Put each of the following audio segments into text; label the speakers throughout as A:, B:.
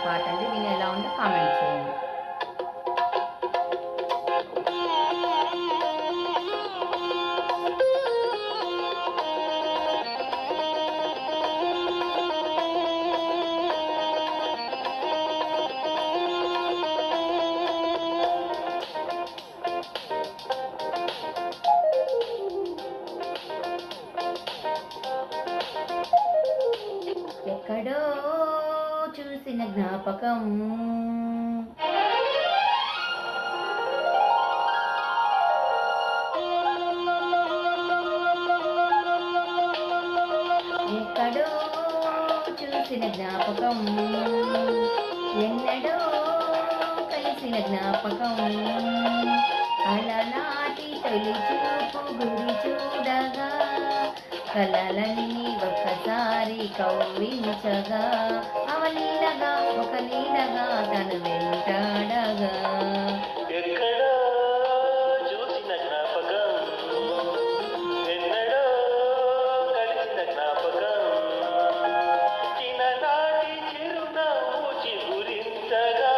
A: పాట అండి. దీని ఎలా ఉందో కామెంట్ చేయండి. ఎక్కడో చూసిన జ్ఞాపకం ఎక్కడో చూసిన జ్ఞాపకం ఎన్నడో కలిసిన జ్ఞాపకం అలనాటి తొలి చూపు గురి చూడగా కలలన్నీ ఒక్కసారి కవ్వించగా అవలీలగా ఒక నీడగా తను వెంటాడగా
B: ఎక్కడో చూసిన జ్ఞాపకం ఎన్నడో కలిసిన జ్ఞాపకం చిన్ననాటి చిరునవ్వు చిగురించగా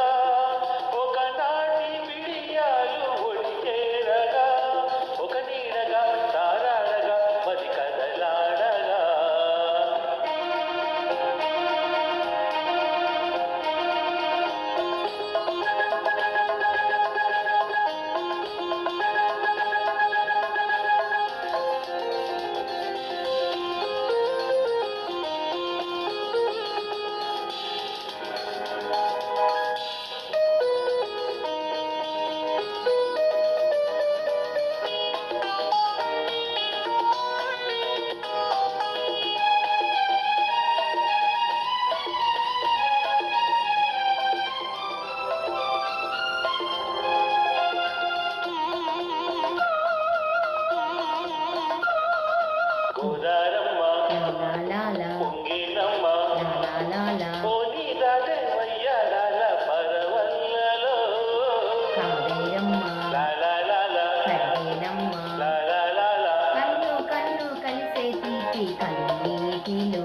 B: ఒకనాటి విడియాలు ఒడి చేరగా ఒక నీడగా తారాడగా మది కదలాడగా గోదారమ్మ
A: లాలా
B: పొంగేనమ్మ
A: లాలా
B: పోనీ దాటే వయ్యారాల పరవల్లలో
A: కావేరమ్మ
B: లాలా
A: కడిగేనమ్మ
B: లాలా
A: కన్ను కన్ను కలిసే తీపి కన్నీటిలో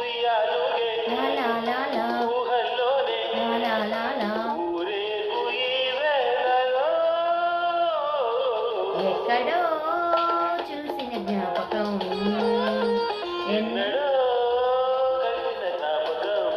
B: ఉయ్యాలుగే
A: లాలా
B: ఊహల్లోనే
A: లాలా
B: ఊరేగు ఈ వేళలో
A: ఎక్కడో చూసిన జ్ఞాపకం
B: ఎన్నడో కలిసిన జ్ఞాపకం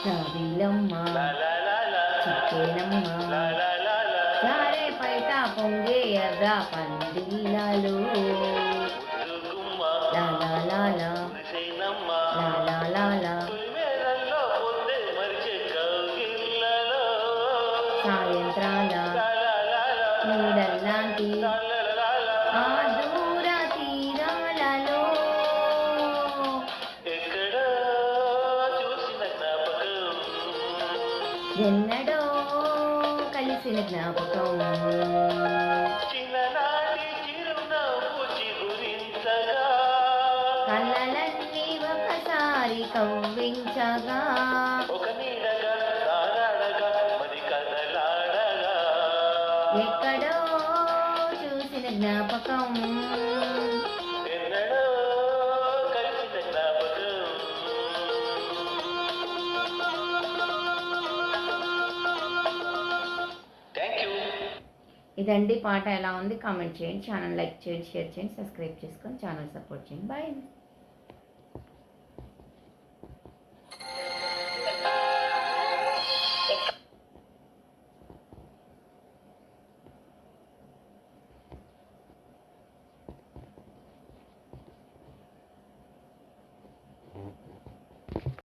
A: జాబిలమ్మ చిక్కేనమ్మ జారే పైట పొంగే ఎర్ర పందిళ్ళలో లాలా సాయంత్రాల నీడల్లాంటి ఆ దూర తీరాలలో ఎన్నడో కలిసిన జ్ఞాపకం కళ్ళలన్నీ ఒకసారి కవ్వించగా ఎక్కడో చూసిన జ్ఞాపకం ఇదండి పాట ఎలా ఉంది కామెంట్ చేయండి. ఛానల్ లైక్ చేయండి, షేర్ చేయండి, సబ్స్క్రైబ్ చేసుకొని ఛానల్ సపోర్ట్ చేయండి. బాయ్.
C: ఉమ్.